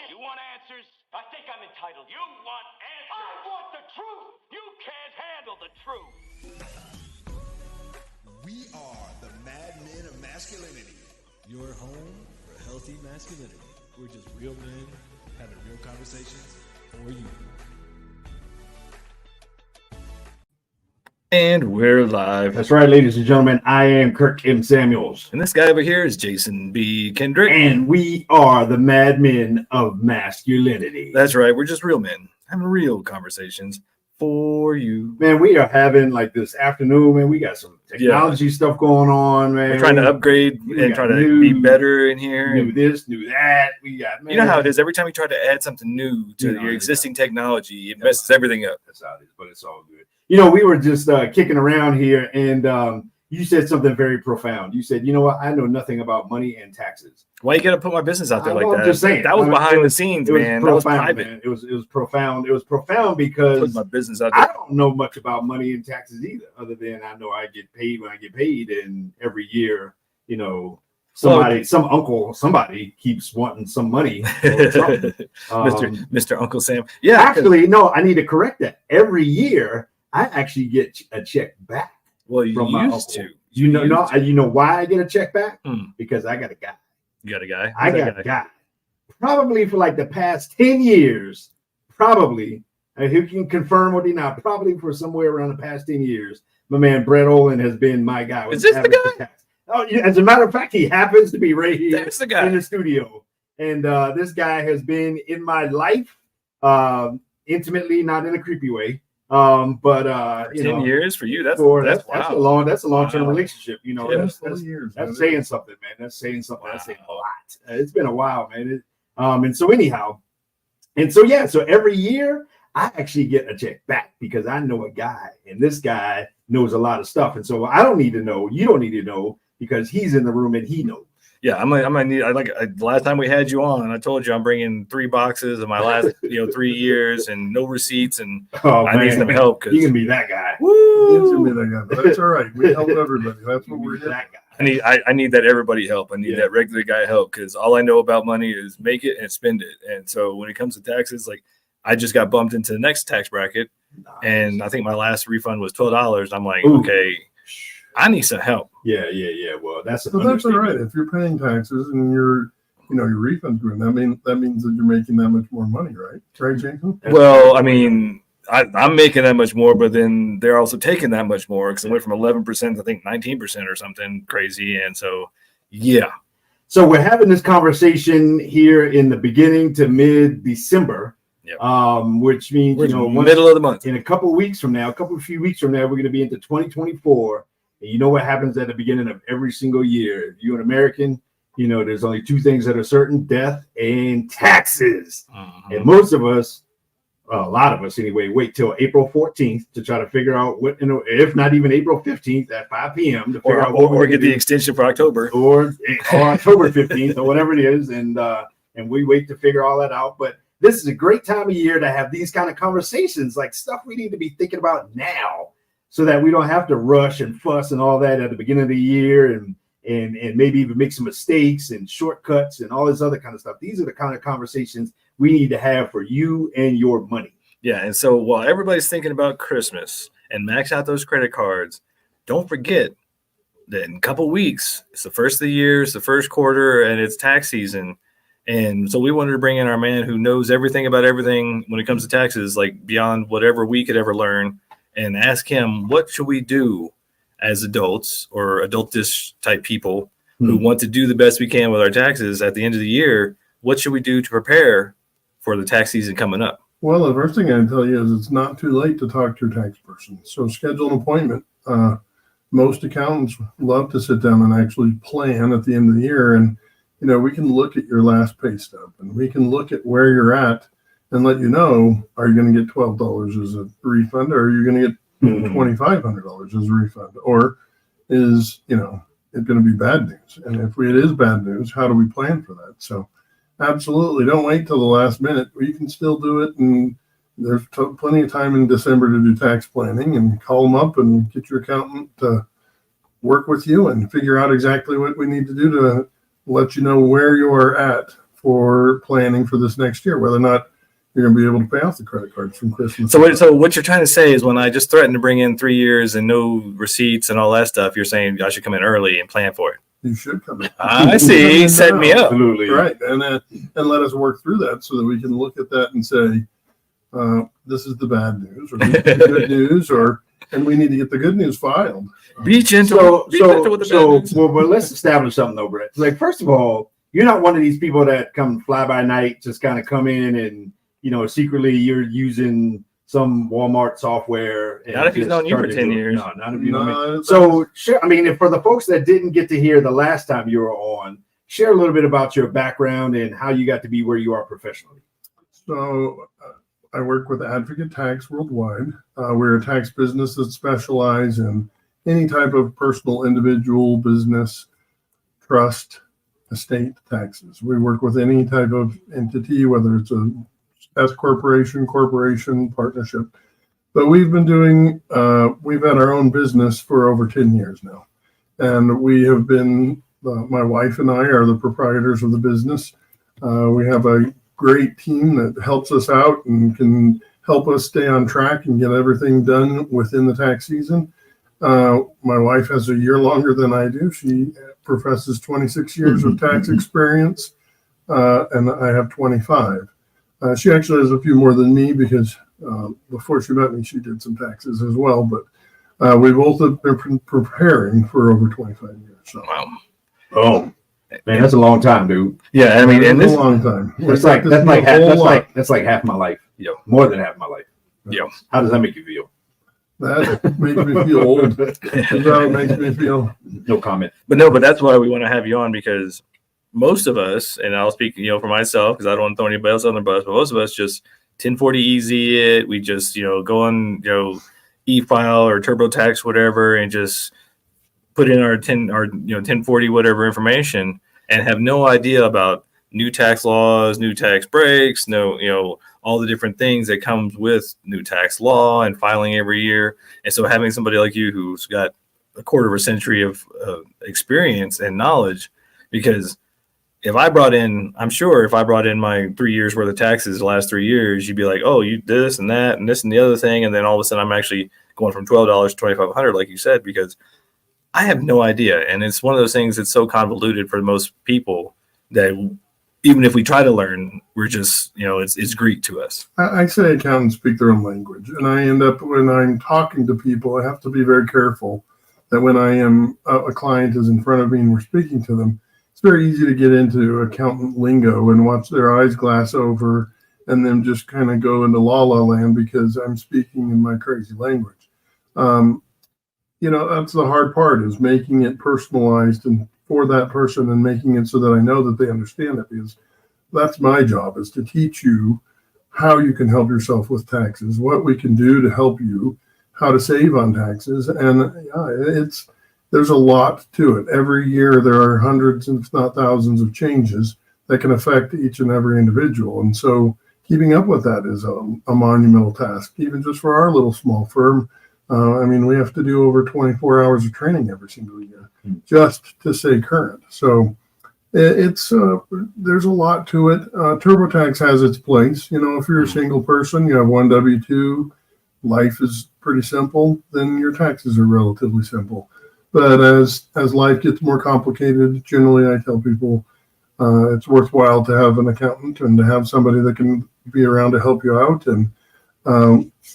You want answers? I think I'm entitled. You want answers? I want the truth. You can't handle the truth. We are the Madmen of Masculinity. Your home for healthy masculinity. We're just real men having real conversations for you. And we're live. That's right, ladies and gentlemen. I am Kirk M. Samuels. And this guy over here is Jason B. Kendrick. And we are the Madmen of Masculinity. That's right. We're just real men having real conversations for you. Man, we are having like this afternoon, man. We got some technology stuff going on, man. We're trying to upgrade and try to be better in here. New this, new that. We got, man. You know how it is. Every time you try to add something new to your existing technology, it messes everything up. That's how it is, but it's all good. You know, we were just kicking around here, and you said something very profound. You said, you know what? I know nothing about money and taxes. Why you got to put my business out there like that? I'm just saying. That was behind the scenes, man. That was private. Man. It was profound. It was profound because put my business out there. I don't know much about money and taxes either, other than I know I get paid when I get paid, and every year, you know, somebody keeps wanting some money or something. Mr. Uncle Sam. Yeah. Actually, no, I need to correct that. Every year, I actually get a check back. Well, you used to. You know why I get a check back? Because I got a guy. You got a guy? I got a guy. Probably for like the past 10 years, probably, who can confirm or deny, probably for somewhere around the past 10 years, my man Brett Ohlen has been my guy. Is this the guy? Oh, as a matter of fact, he happens to be right here That's the guy. in the studio. And this guy has been in my life intimately, not in a creepy way. But 10 years for you, that's wow. That's a long-term relationship. You know, Yeah. that's saying something, man. That's saying something. Wow. That's saying a lot. It's been a while, man. And so every year I actually get a check back because I know a guy, and this guy knows a lot of stuff. And so I don't need to know. You don't need to know because he's in the room and he knows. Yeah, I might need. The last time we had you on, I told you I'm bringing 3 boxes of my last 3 years and no receipts, and I need some help. You can be that guy. Woo! You can be that guy, but that's all right. We help everybody. That's what we're that guy. I need that everybody help. I need that regular guy help because all I know about money is make it and spend it. And so when it comes to taxes, like I just got bumped into the next tax bracket, and I think my last refund was $12. I'm like, okay, I need some help. Yeah. Well, that's all right. If you're paying taxes and your refund's going, that means that you're making that much more money, right? Right, Jason? Well, I mean, I'm making that much more, but then they're also taking that much more because I went from 11% to I think 19% or something crazy. And so, yeah. So we're having this conversation here in the beginning to mid-December. Yep. Which means middle of the month. In a few weeks from now, we're going to be into 2024. And you know what happens at the beginning of every single year? If you're an American, you know there's only 2 things that are certain: death and taxes. And most of us, a lot of us anyway, wait till April 14th to try to figure out if not even April 15th at 5 p.m. to figure out what or get the extension for October or October 15th or whatever it is, and we wait to figure all that out. But this is a great time of year to have these kind of conversations, like stuff we need to be thinking about now, so that we don't have to rush and fuss and all that at the beginning of the year and maybe even make some mistakes and shortcuts and all this other kind of stuff. These are the kind of conversations we need to have for you and your money. Yeah, and so while everybody's thinking about Christmas and max out those credit cards, don't forget that in a couple weeks, it's the first of the year, it's the first quarter, and it's tax season. And so we wanted to bring in our man who knows everything about everything when it comes to taxes, like beyond whatever we could ever learn, and ask him, what should we do as adults or adultish type people who want to do the best we can with our taxes at the end of the year? What should we do to prepare for the tax season coming up? Well, the first thing I'd tell you is it's not too late to talk to your tax person. So schedule an appointment. Most accountants love to sit down and actually plan at the end of the year. And, we can look at your last pay stub and we can look at where you're at and let you know, are you going to get $12 as a refund, or are you going to get $2,500 as a refund? Or is, it going to be bad news? And if it is bad news, how do we plan for that? So absolutely, don't wait till the last minute. You can still do it. And there's plenty of time in December to do tax planning, and call them up and get your accountant to work with you and figure out exactly what we need to do to let you know where you are at for planning for this next year, whether or not you're going to be able to pay off the credit cards from Christmas. So what you're trying to say is when I just threatened to bring in 3 years and no receipts and all that stuff, you're saying I should come in early and plan for it. You should come in. I see. Set me up. Absolutely. Right. And let us work through that so that we can look at that and say, this is the bad news, or this is the good news, and we need to get the good news filed. Be gentle. Be gentle with the bad news. Well, let's establish something though, Brett. Like, first of all, you're not one of these people that come fly by night, just kind of come in and, secretly you're using some Walmart software. Not if he's known you for 10 years. No, not if you know me. So, sure. I mean, if for the folks that didn't get to hear the last time you were on, share a little bit about your background and how you got to be where you are professionally. So, I work with Advocate Tax Worldwide. We're a tax business that specializes in any type of personal, individual, business, trust, estate taxes. We work with any type of entity, whether it's a S corporation, partnership. But we've been we've had our own business for over 10 years now. And we have been, my wife and I are the proprietors of the business. We have a great team that helps us out and can help us stay on track and get everything done within the tax season. My wife has a year longer than I do. She professes 26 years of tax experience, and I have 25. She actually has a few more than me because before she met me, she did some taxes as well. But we both have been preparing for over 25 years. So. Wow. Oh, man, that's a long time, dude. Yeah, I mean, and it's a long time. That's like half my life. Yeah, more than half my life. Yeah. How does that make you feel? That makes me feel old. That makes me feel. No comment. But that's why we want to have you on, because most of us, and I'll speak, for myself, because I don't want to throw anybody else on the bus, but most of us just 1040 easy it. We just, go on, e-file or TurboTax, whatever, and just put in our 1040 whatever information and have no idea about new tax laws, new tax breaks, all the different things that comes with new tax law and filing every year. And so having somebody like you who's got a quarter of a century of experience and knowledge, because I'm sure if I brought in my 3 years worth of taxes the last 3 years, you'd be like, oh, you this and that and this and the other thing. And then all of a sudden I'm actually going from $12 to $2,500, like you said, because I have no idea. And it's one of those things that's so convoluted for most people that even if we try to learn, we're just, it's Greek to us. I say accountants speak their own language. And I end up, when I'm talking to people, I have to be very careful that when I am, a client is in front of me and we're speaking to them, it's very easy to get into accountant lingo and watch their eyes glass over and then just kind of go into la la land because I'm speaking in my crazy language. That's the hard part, is making it personalized and for that person and making it so that I know that they understand it, because that's my job, is to teach you how you can help yourself with taxes, what we can do to help you, how to save on taxes. And there's a lot to it. Every year there are hundreds, if not thousands, of changes that can affect each and every individual. And so keeping up with that is a monumental task, even just for our little small firm. We have to do over 24 hours of training every single year just to stay current. So it's there's a lot to it. TurboTax has its place. If you're a single person, you have one W-2, life is pretty simple, then your taxes are relatively simple. But as life gets more complicated, generally I tell people it's worthwhile to have an accountant and to have somebody that can be around to help you out. And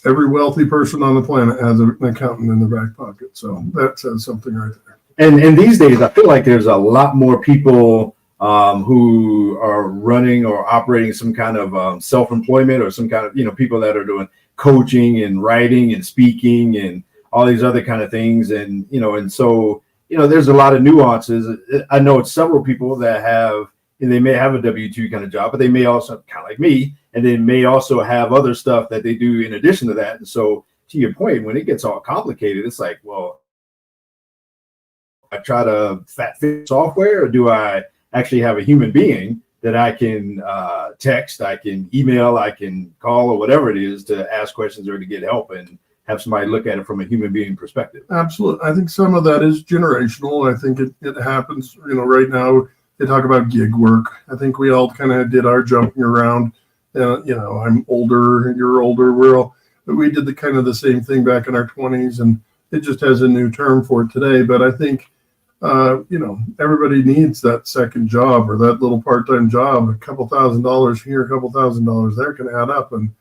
every wealthy person on the planet has an accountant in their back pocket. So that says something right there. And these days, I feel like there's a lot more people who are running or operating some kind of self-employment, or some kind of, people that are doing coaching and writing and speaking and all these other kind of things. And, and so, there's a lot of nuances. I know it's several people that have, and they may have a W-2 kind of job, but they may also, kind of like me, and they may also have other stuff that they do in addition to that. And so, to your point, when it gets all complicated, it's like, well, I try to fit software, or do I actually have a human being that I can text, I can email, I can call, or whatever it is, to ask questions or to get help and have somebody look at it from a human being perspective? Absolutely. I think some of that is generational. I think it happens, right now. they talk about gig work. I think we all kind of did our jumping around. I'm older, you're older. We did the same thing back in our 20s, and it just has a new term for it today. But I think, everybody needs that second job or that little part-time job. A couple $1,000s here, a couple $1,000s there can add up. And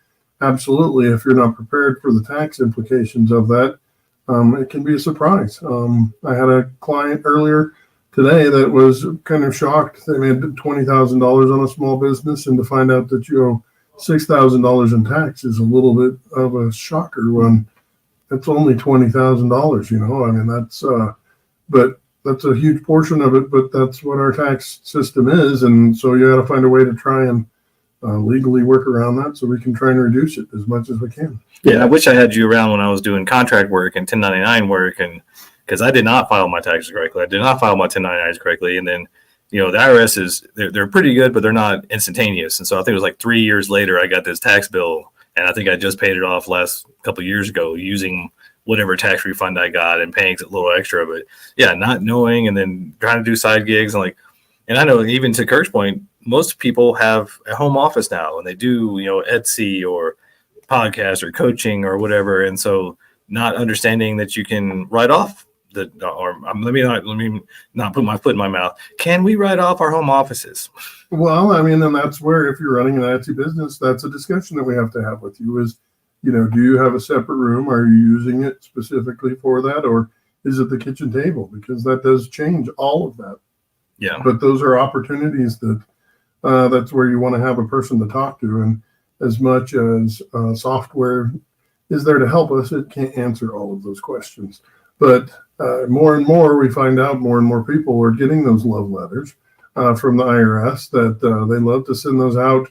absolutely, if you're not prepared for the tax implications of that, it can be a surprise. I had a client earlier today that was kind of shocked. They made $20,000 on a small business, and to find out that you owe $6,000 in tax is a little bit of a shocker when it's only $20,000. But that's a huge portion of it, but that's what our tax system is. And so you got to find a way to try and legally work around that so we can try and reduce it as much as we can. Yeah, I wish I had you around when I was doing contract work and 1099 work, and because I did not file my taxes correctly. I did not file my 1099s correctly. And then, the IRS they're pretty good, but they're not instantaneous. And so I think it was like 3 years later, I got this tax bill, and I think I just paid it off last couple of years ago using whatever tax refund I got and paying a little extra. But yeah, not knowing and then trying to do side gigs and I know even to Kirk's point, most people have a home office now and they do, Etsy or podcast or coaching or whatever. And so not understanding that you can write off let me not put my foot in my mouth. Can we write off our home offices? Well, and that's where, if you're running an Etsy business, that's a discussion that we have to have with you is, do you have a separate room? Are you using it specifically for that? Or is it the kitchen table? Because that does change all of that. Yeah. But those are opportunities that that's where you want to have a person to talk to. And as much as software is there to help us, it can't answer all of those questions. But more and more, we find out more and more people are getting those love letters from the IRS that they love to send those out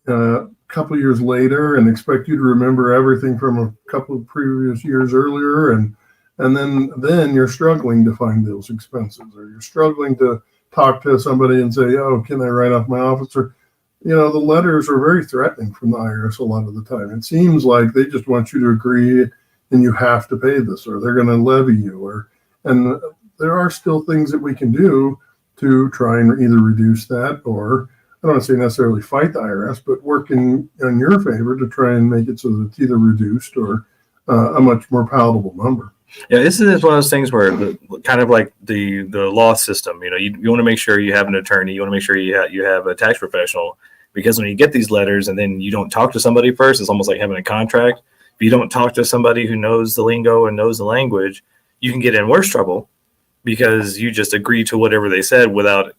a couple of years later and expect you to remember everything from a couple of previous years earlier. And then you're struggling to find those expenses, or you're struggling to talk to somebody and say, oh, can I write off my office? Or, the letters are very threatening from the IRS a lot of the time. It seems like they just want you to agree and you have to pay this, or they're going to levy you, and there are still things that we can do to try and either reduce that, or I don't want to say necessarily fight the IRS, but work in your favor to try and make it so that it's either reduced or a much more palatable number. Yeah, this is one of those things where kind of like the law system, you want to make sure you have an attorney, you want to make sure you have a tax professional, because when you get these letters and then you don't talk to somebody first, it's almost like having a contract. If you don't talk to somebody who knows the lingo and knows the language, you can get in worse trouble because you just agree to whatever they said without,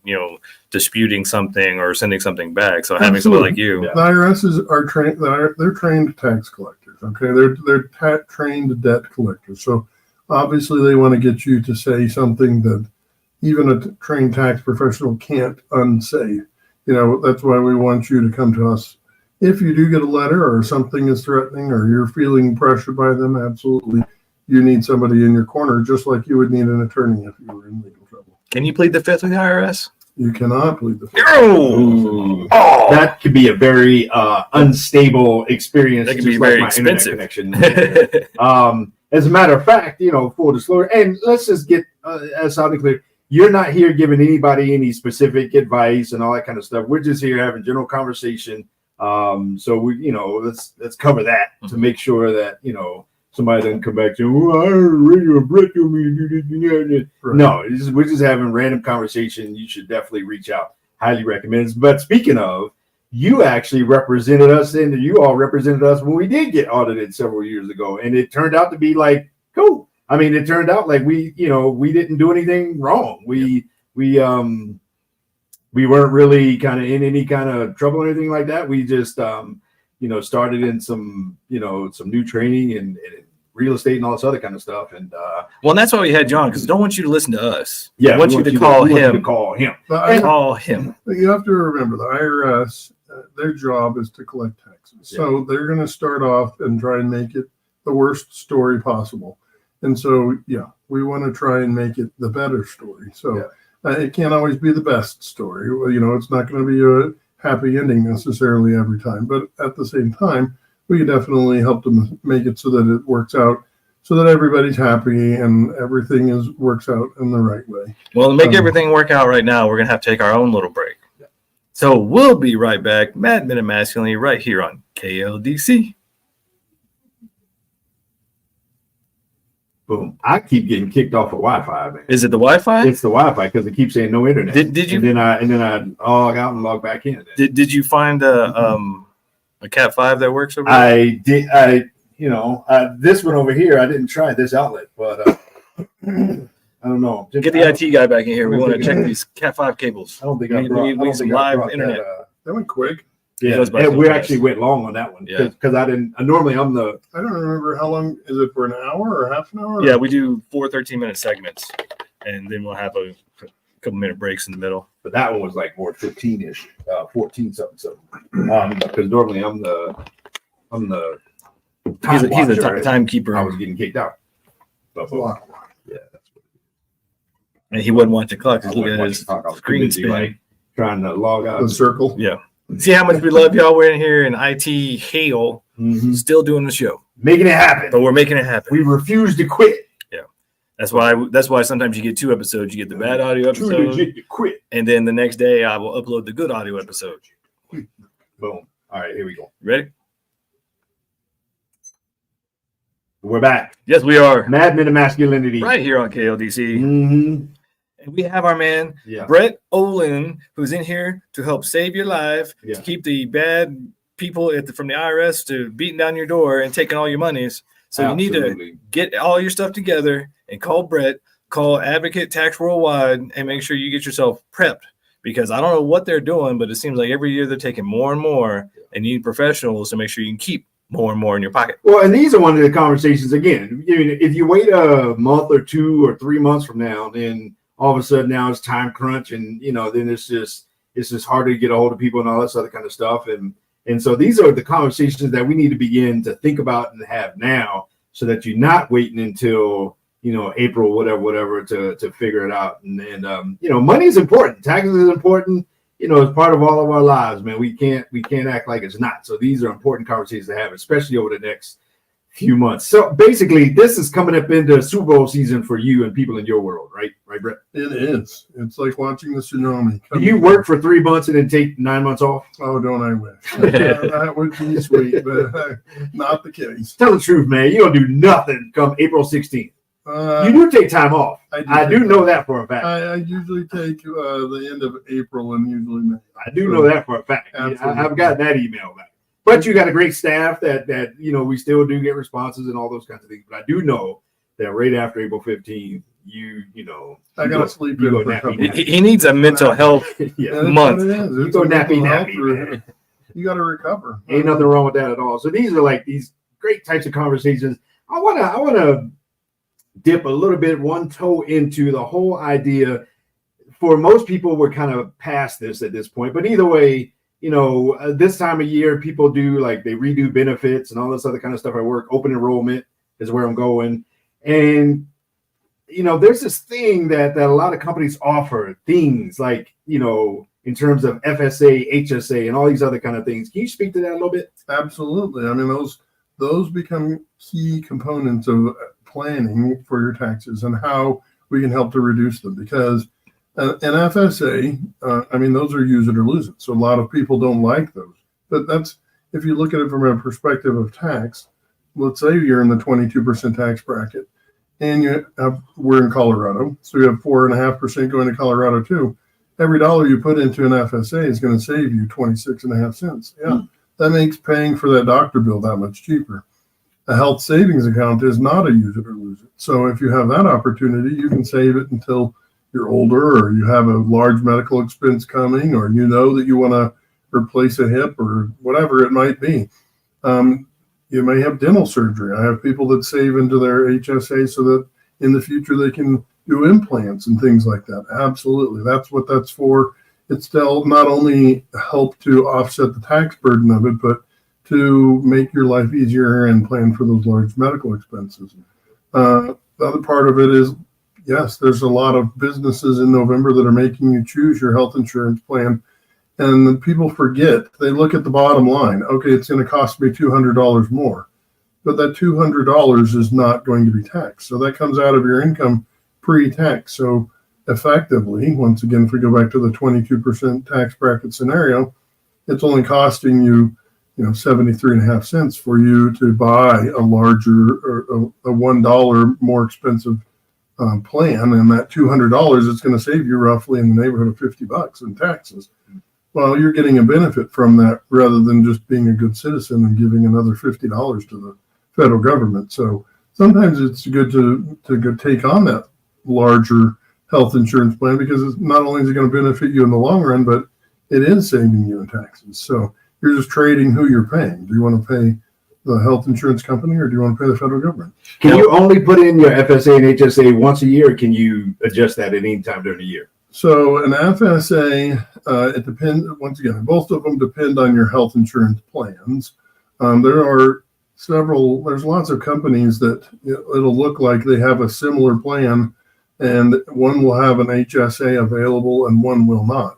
disputing something or sending something back. So having somebody like you. The IRS are trained, they're trained tax collectors. Okay. They're trained debt collectors. So obviously they want to get you to say something that even a trained tax professional can't unsay. That's why we want you to come to us. If you do get a letter or something is threatening or you're feeling pressured by them, absolutely, you need somebody in your corner, just like you would need an attorney if you were in legal trouble. Can you plead the fifth with the IRS? You cannot plead the fifth. Oh! That could be a very unstable experience. That could be very expensive. Connection. As a matter of fact, full disclosure, and let's just get as sounding clear. You're not here giving anybody any specific advice and all that kind of stuff. We're just here having general conversation. So we, let's cover that to make sure that, somebody doesn't come back to, I heard radio Brett told me to do this. No, we're just having random conversation. You should definitely reach out. Highly recommend. But speaking of, you actually represented us, and you all represented us when we did get audited several years ago. And it turned out to be like, cool. It turned out like we didn't do anything wrong. We weren't really kind of in any kind of trouble or anything like that. We just, started in some new training and real estate and all this other kind of stuff. And and that's why we had John, because we don't want you to listen to us. Yeah, we want you to call him. Call him. Call him. You have to remember the IRS, their job is to collect taxes. Yeah. So they're going to start off and try and make it the worst story possible. And so, we want to try and make it the better story. So it can't always be the best story. It's not going to be a happy ending necessarily every time. But at the same time, we can definitely help them make it so that it works out so that everybody's happy and everything works out in the right way. Well, to make everything work out right now, we're going to have to take our own little break. So we'll be right back. Mad Men of Masculinity right here on KLDC. Boom. I keep getting kicked off of Wi-Fi, man. Is it the Wi-Fi? It's the Wi-Fi because it keeps saying no internet. Did you? And then I log out and log back in. Did you find a Cat 5 that works over there? I did. This one over here, I didn't try this outlet, but I don't know. Get the IT guy back in here. We want to check these Cat 5 cables. I don't think we need some live internet. That went quick. Yeah, and we actually went long on that one because I didn't. Normally, I don't remember how long is it, for an hour or half an hour? Yeah, we do 4 13-minute segments, and then we'll have a couple minute breaks in the middle. But that one was like more 15-ish, 14 something. Because normally I'm the he's the timekeeper. I was getting kicked out. But, yeah, that's what. And he wouldn't watch the clock. Look at his screen span. Like trying to log out the circle. Yeah. See how much we love y'all. We're in here in IT hail, still doing the show, making it happen. But we're making it happen. We refuse to quit. Yeah, that's why sometimes you get 2 episodes. You get the bad audio episode, you quit, and then the next day I will upload the good audio episode. Boom. All right, here we go. Ready? We're back. Yes, we are. Mad Men of Masculinity, right here on KLDC. Mm-hmm. And we have our man, Brett Ohlen, who's in here to help save your life, to keep the bad people from the IRS to beating down your door and taking all your monies. So you need to get all your stuff together and call Brett, call Advocate Tax Worldwide, and make sure you get yourself prepped. Because I don't know what they're doing, but it seems like every year they're taking more and more, and you need professionals to make sure you can keep more and more in your pocket. Well, and these are one of the conversations, again, if you wait a month or 2 or 3 months from now, then all of a sudden now it's time crunch, and then it's just harder to get a hold of people and all this other kind of stuff. And so these are the conversations that we need to begin to think about and have now, so that you're not waiting until April, whatever, to figure it out. And money is important. Taxes is important. It's part of all of our lives, man. We can't act like it's not. So these are important conversations to have, especially over the next few months. So basically, this is coming up into Super Bowl season for you and people in your world, right? Right, Brett? It is. It's like watching the tsunami. Do you work for 3 months and then take 9 months off? Oh, don't I wish? That would be sweet, but not the case. Tell the truth, man. You don't do nothing come April 16th. You do take time off. I do know that for a fact. I usually take the end of April and usually May. I do know that for a fact. I've gotten that email back. But you got a great staff that we still do get responses and all those kinds of things. But I do know that right after April 15th, I got to sleep in for a couple. He needs a mental health month. You go nappy. You got to recover. Ain't nothing wrong with that at all. So these are like these great types of conversations. I wanna dip a little bit one toe into the whole idea. For most people, we're kind of past this at this point. But either way, this time of year, people do they redo benefits and all this other kind of stuff at work. Open enrollment is where I'm going. And, there's this thing that a lot of companies offer, things like, in terms of FSA, HSA, and all these other kind of things. Can you speak to that a little bit? Absolutely. I mean, those become key components of planning for your taxes and how we can help to reduce them, because an FSA, those are use it or lose it. So a lot of people don't like those. But that's, if you look at it from a perspective of tax, let's say you're in the 22% tax bracket and we're in Colorado. So you have 4.5% going to Colorado too. Every dollar you put into an FSA is going to save you 26.5 cents. Yeah. That makes paying for that doctor bill that much cheaper. A health savings account is not a use it or lose it. So if you have that opportunity, you can save it until you're older, or you have a large medical expense coming, or that you want to replace a hip or whatever it might be. You may have dental surgery. I have people that save into their HSA so that in the future they can do implants and things like that. Absolutely. That's what that's for. It's to not only help to offset the tax burden of it, but to make your life easier and plan for those large medical expenses. The other part of it is, yes, there's a lot of businesses in November that are making you choose your health insurance plan. And people forget, they look at the bottom line. Okay, it's going to cost me $200 more. but that $200 is not going to be taxed. So that comes out of your income pre-tax. So effectively, once again, if we go back to the 22% tax bracket scenario, it's only costing you, 73.5 cents for you to buy a larger or a $1 more expensive plan, and that $200 is going to save you roughly in the neighborhood of $50 in taxes. Well, you're getting a benefit from that rather than just being a good citizen and giving another $50 to the federal government. So sometimes it's good to go take on that larger health insurance plan, because it's not only is it going to benefit you in the long run, but it is saving you in taxes. So you're just trading who you're paying. Do you want to pay the health insurance company, or do you want to pay the federal government? Can you only put in your FSA and HSA once a year, or can you adjust that at any time during the year? So an FSA, it depends. Once again, both of them depend on your health insurance plans. There's lots of companies that it'll look like they have a similar plan, and one will have an HSA available and one will not.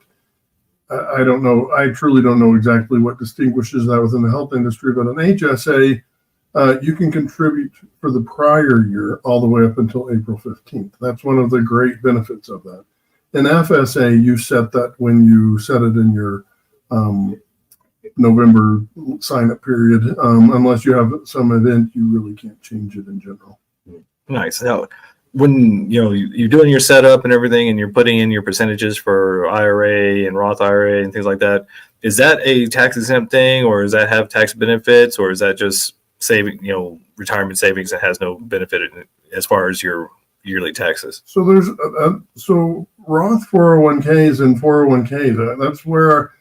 I don't know. I truly don't know exactly what distinguishes that within the health industry, but an HSA, you can contribute for the prior year all the way up until April 15th. That's one of the great benefits of that. In FSA, you set that when you set it in your November sign-up period. Unless you have some event, you really can't change it in general. Nice. Now, when you're doing your setup and everything, and you're putting in your percentages for IRA and Roth IRA and things like that, is that a tax exempt thing, or does that have tax benefits, or is that just saving, retirement savings that has no benefit as far as your yearly taxes? So there's Roth 401ks and 401k. That's where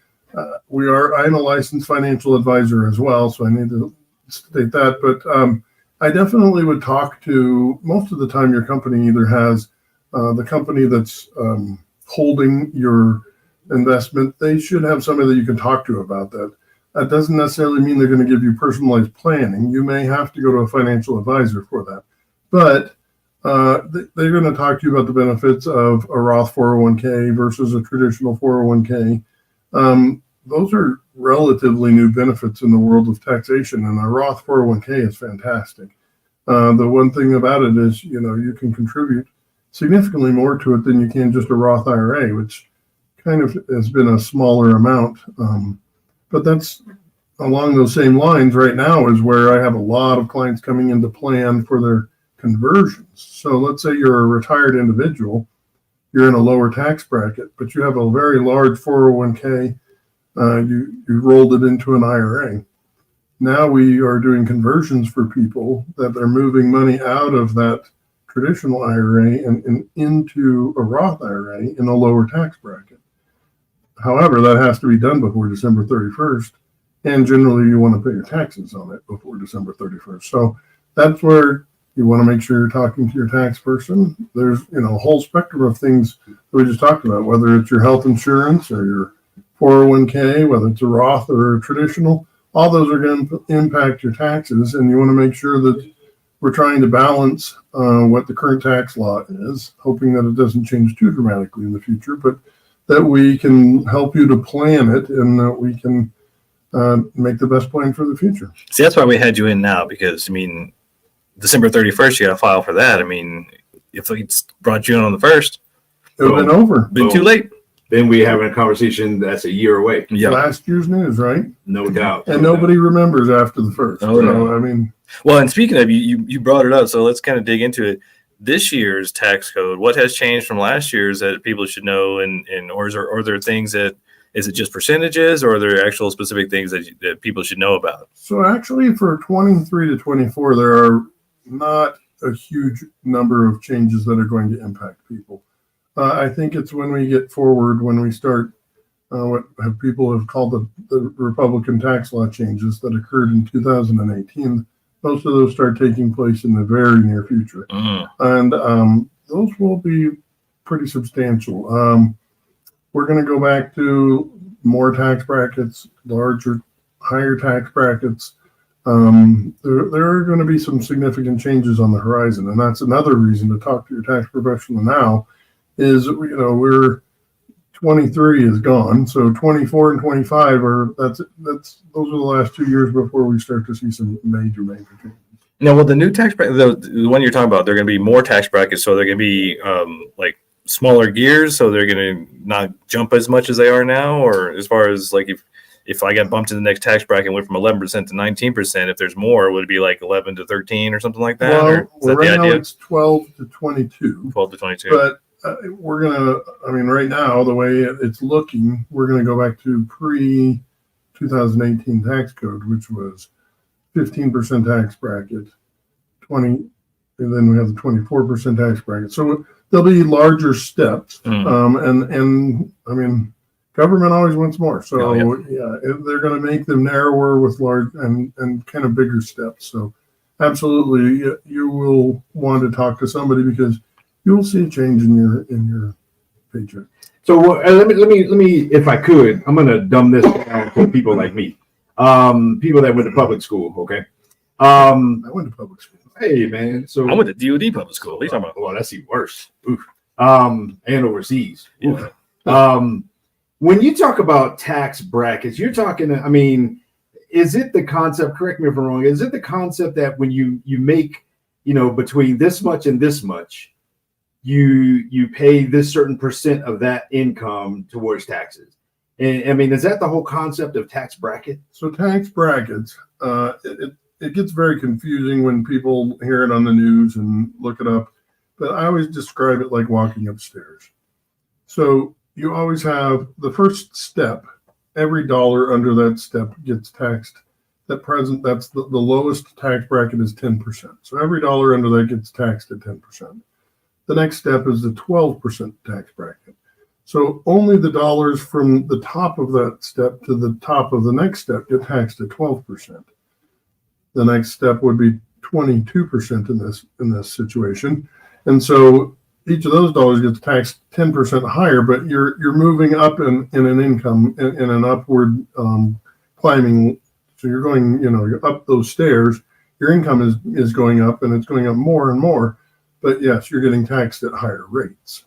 we are. I'm a licensed financial advisor as well, so I need to state that. But I definitely would talk to, most of the time your company either has the company that's holding your investment. They should have somebody that you can talk to about that. That doesn't necessarily mean they're going to give you personalized planning. You may have to go to a financial advisor for that. But they're going to talk to you about the benefits of a Roth 401k versus a traditional 401k. Those are relatively new benefits in the world of taxation, and a Roth 401k is fantastic. The one thing about it is, you can contribute significantly more to it than you can just a Roth IRA, which kind of has been a smaller amount. But that's along those same lines right now is where I have a lot of clients coming into plan for their conversions. So let's say you're a retired individual, you're in a lower tax bracket, but you have a very large 401k. You rolled it into an IRA. Now we are doing conversions for people that are moving money out of that traditional IRA and into a Roth IRA in a lower tax bracket. However, that has to be done before December 31st. And generally you want to pay your taxes on it before December 31st. So that's where you want to make sure you're talking to your tax person. There's, a whole spectrum of things that we just talked about, whether it's your health insurance or your 401k, whether it's a Roth or a traditional, all those are going to impact your taxes. And you want to make sure that we're trying to balance what the current tax law is, hoping that it doesn't change too dramatically in the future, but that we can help you to plan it and that we can make the best plan for the future. See, that's why we had you in now, because, December 31st, you got to file for that. If we brought you in on the 1st, it would have been over. Been too late. Then we have a conversation that's a year away. Yeah. Last year's news, right? No doubt. And nobody remembers after the 1st. Oh, no. So, Well, and speaking of, you brought it up, so let's kind of dig into it. This year's tax code, what has changed from last year's that people should know, or are there things that, is it just percentages, or are there actual specific things that people should know about? So actually for 23 to 24, there are not a huge number of changes that are going to impact people. I think it's when we get forward, when we start what people have called the Republican tax law changes that occurred in 2018. Most of those start taking place in the very near future. And those will be pretty substantial. We're going to go back to more tax brackets, larger, higher tax brackets. There are going to be some significant changes on the horizon. And that's another reason to talk to your tax professional now is, we're 23 is gone. So 24 and 25 those are the last 2 years before we start to see some major changes. No, well, the new tax bracket, the one you're talking about, they're going to be more tax brackets, so they're going to be like smaller gears, so they're going to not jump as much as they are now. Or as far as like if I got bumped to the next tax bracket and went from 11% to 19%, if there's more, would it be like 11 to 13 or something like that? Well, or is that right the now idea? it's 12 to 22. 12 to 22. But we're gonna. I mean, right now the way it's looking, we're gonna go back to pre-2018 tax code, which was 15% tax bracket, 20, and then we have the 24% tax bracket. So there'll be larger steps. And I mean, government always wants more. So they're going to make them narrower with large and kind of bigger steps. So absolutely, you will want to talk to somebody because you will see a change in your paycheck. So let me, if I could, I'm going to dumb this down for people like me, people that went to public school. Okay. I went to public school. Hey man, so I went to DOD public school. What are you talking about? Well, that's even worse. Oof. And overseas. Yeah. When you talk about tax brackets, you're talking. I mean, is it the concept? Correct me if I'm wrong. Is it the concept that when you make, between this much and this much, you pay this certain percent of that income towards taxes? And I mean, is that the whole concept of tax bracket? So tax brackets, it gets very confusing when people hear it on the news and look it up. But I always describe it like walking upstairs. So you always have the first step. Every dollar under that step gets taxed. That's the lowest tax bracket is 10%. So every dollar under that gets taxed at 10%. The next step is the 12% tax bracket. So only the dollars from the top of that step to the top of the next step get taxed at 12%. The next step would be 22% in this situation. And so each of those dollars gets taxed 10% higher, but you're moving up in an income in an upward climbing. So you're going, you're up those stairs. Your income is going up, and it's going up more and more. But yes, you're getting taxed at higher rates.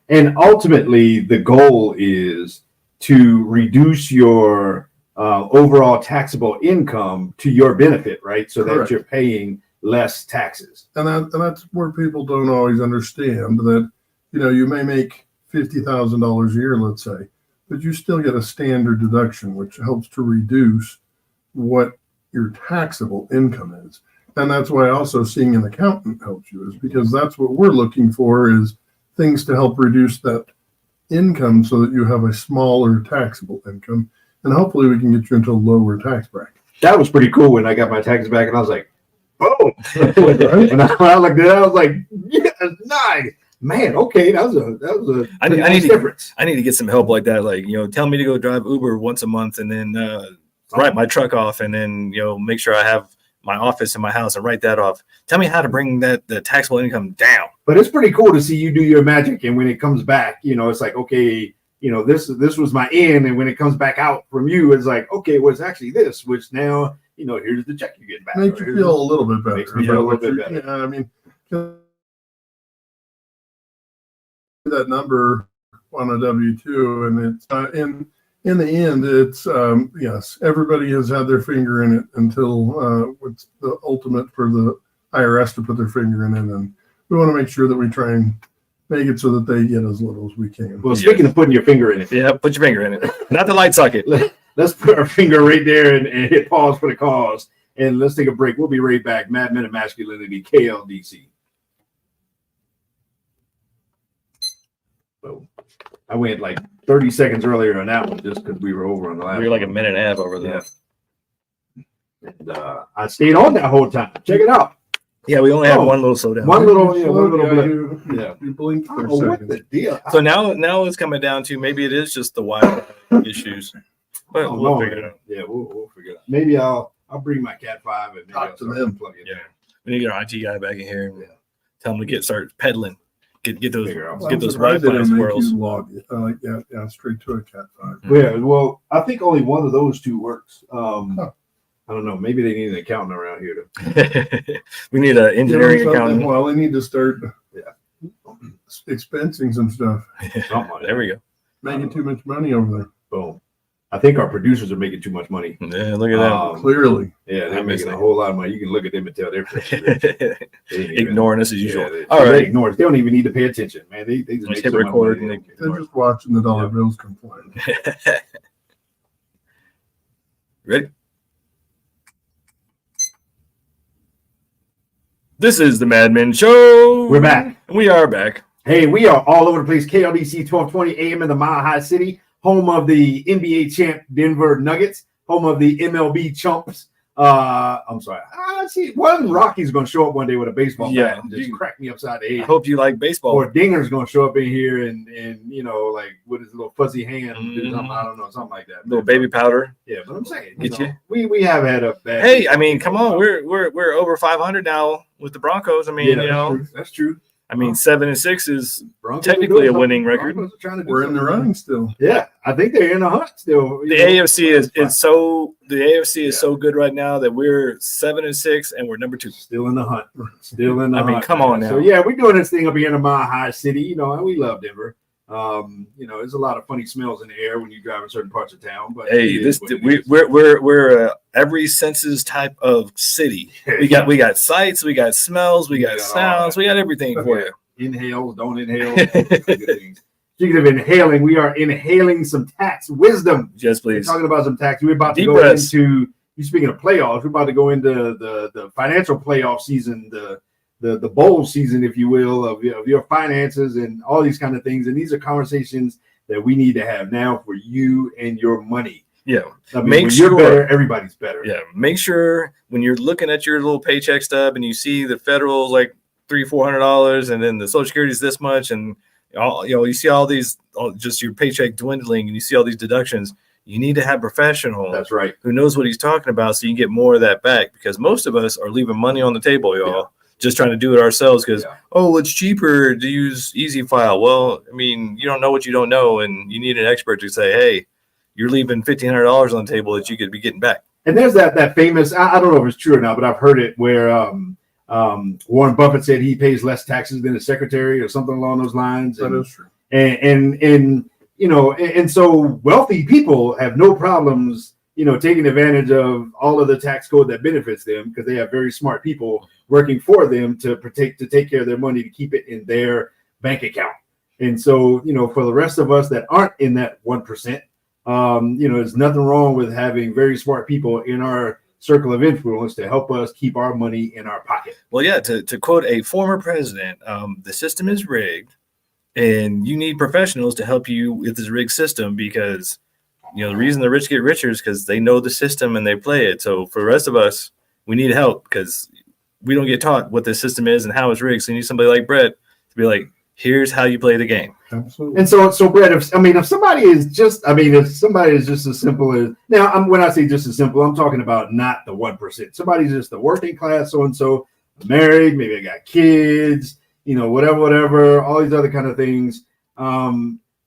And ultimately, the goal is to reduce your overall taxable income to your benefit, right? So Correct. That you're paying less taxes. And that's where people don't always understand that, you may make $50,000 a year, let's say, but you still get a standard deduction, which helps to reduce what your taxable income is. And that's why also seeing an accountant helps you, is because that's what we're looking for, is things to help reduce that income so that you have a smaller taxable income. And hopefully we can get you into a lower tax bracket. That was pretty cool when I got my taxes back, and I was like, boom. And I looked at it, I was like, yeah, nice. Man, okay, that was a I nice need difference. I need to get some help like that. Like, tell me to go drive Uber once a month and then write my truck off, and then, make sure I have my office in my house and write that off. Tell me how to bring the taxable income down. But it's pretty cool to see you do your magic, and when it comes back, it's like, okay, this was my in, and when it comes back out from you, it's like, okay, well, it's actually this, which now, here's the check you get back. Makes you feel a little bit better. Makes me feel a little bit better. Yeah, I mean, that number on a W-2, and it's in the end, it's yes, everybody has had their finger in it until it's the ultimate for the IRS to put their finger in it, and we want to make sure that we try and make it so that they get as little as we can. Well, speaking of putting your finger in it, Yeah, put your finger in it. Not the light socket. let's put our finger right there and hit pause for the cause, and let's take a break. We'll be right back. Mad Men of Masculinity, KLDC. So I went like 30 seconds earlier on that one just because we were over on the last. We were like a minute and a half over there. Yeah. And I stayed on that whole time. Check it out. Yeah, we only have one little slowdown. One little blip. Yeah, you blinked for a Oh, what second. the deal? So now it's coming down to maybe it is just the Wi-Fi issues, but we'll figure it out. Yeah, we'll figure it out. Maybe I'll bring my Cat 5 and maybe Talk I'll to start them. plugging it Yeah, in. we need to get our IT guy back in here and tell him to start peddling, get those Figure out. get those surprised they Wi-Fi didn't make squirrels. you log yeah, straight to a Cat 5. Yeah, well, I think only one of those two works. I don't know. Maybe they need an accountant around here. We need an engineering accountant. Well, they need to start Yeah. expensing some stuff, Something like There we go. making too much money over there. Boom. I think our producers are making too much money. Yeah, look at that. Clearly. Yeah, they're I'm making a listening. whole lot of money. You can look at them and tell they're Ignoring us as usual. Yeah, All right. ignore us. They don't even need to pay attention, man. They just make hit so much record money. and They're just watching the dollar bills come flying. Ready? This is the Mad Men Show. We're back. We are back. Hey, we are all over the place. KLDC 1220 AM in the Mile High City, home of the NBA champ Denver Nuggets, home of the MLB chumps. I'm sorry. See, one Rocky's going to show up one day with a baseball bat and just crack me upside the head. I hope you like baseball. Or Dinger's going to show up in here and like with his little fuzzy hand, do something, I don't know, something like that. Little baby powder. Yeah, but I'm saying, Get you. We have had a bad. Hey, I mean, come on, we're over 500 now with the Broncos. I mean, that's true. I mean, 7-6 is Broncos technically a winning record. We're in the running still. Yeah, I think they're in the hunt still. The AFC is so good right now that we're 7-6 and we're number 2. Still in the hunt. Still in the hunt. I mean, come on now. So yeah, we're doing this thing up here in the Mile High City, and we love Denver. There's a lot of funny smells in the air when you drive in certain parts of town. But hey, we're every senses type of city. We got sights, we got smells, we got sounds, we got everything for you. Inhale, don't inhale. Speaking of inhaling, we are inhaling some tax wisdom. Yes, please. We're talking about some tax. We're about to Deep go breaths. into. You speaking of playoffs, we're about to go into the financial playoff season, the bowl season, if you will, of your finances and all these kind of things. And these are conversations that we need to have now for you and your money. Yeah. I mean, Make when sure you're better, everybody's better. Yeah. Make sure when you're looking at your little paycheck stub and you see the federal's like $300-400 and then the Social Security is this much, and you see all these, just your paycheck dwindling, and you see all these deductions. You need to have a professional. That's right. Who knows what he's talking about, so you can get more of that back, because most of us are leaving money on the table, y'all. Yeah. Just trying to do it ourselves because, it's cheaper to use Easy File. Well, I mean, you don't know what you don't know, and you need an expert to say, hey, you're leaving $1,500 on the table that you could be getting back. And there's that famous, I don't know if it's true or not, but I've heard it where Warren Buffett said he pays less taxes than his secretary or something along those lines. That is true. And so wealthy people have no problems, taking advantage of all of the tax code that benefits them, because they have very smart people working for them to take care of their money, to keep it in their bank account. And so, for the rest of us that aren't in that 1%, there's nothing wrong with having very smart people in our circle of influence to help us keep our money in our pocket. Well, yeah, to quote a former president, the system is rigged, and you need professionals to help you with this rigged system, because the reason the rich get richer is because they know the system and they play it. So for the rest of us, we need help, because we don't get taught what this system is and how it's rigged. So you need somebody like Brett to be like, here's how you play the game. Absolutely. And so Brett, if somebody is just as simple as, now when I say just as simple, I'm talking about not the 1%. Somebody's just the working class, so-and-so, married, maybe I got kids, whatever, all these other kind of things.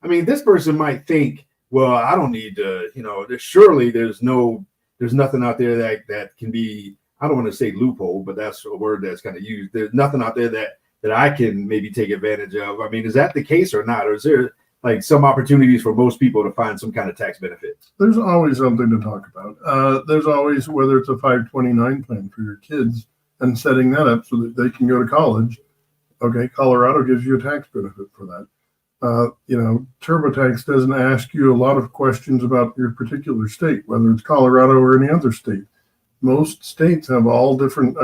This person might think, well, I don't need to, surely there's nothing out there that can be, I don't want to say loophole, but that's a word that's kind of used. There's nothing out there that I can maybe take advantage of. Is that the case or not? Or is there like some opportunities for most people to find some kind of tax benefits? There's always something to talk about. There's always, whether it's a 529 plan for your kids and setting that up so that they can go to college. Okay, Colorado gives you a tax benefit for that. TurboTax doesn't ask you a lot of questions about your particular state, whether it's Colorado or any other state. Most states have all different,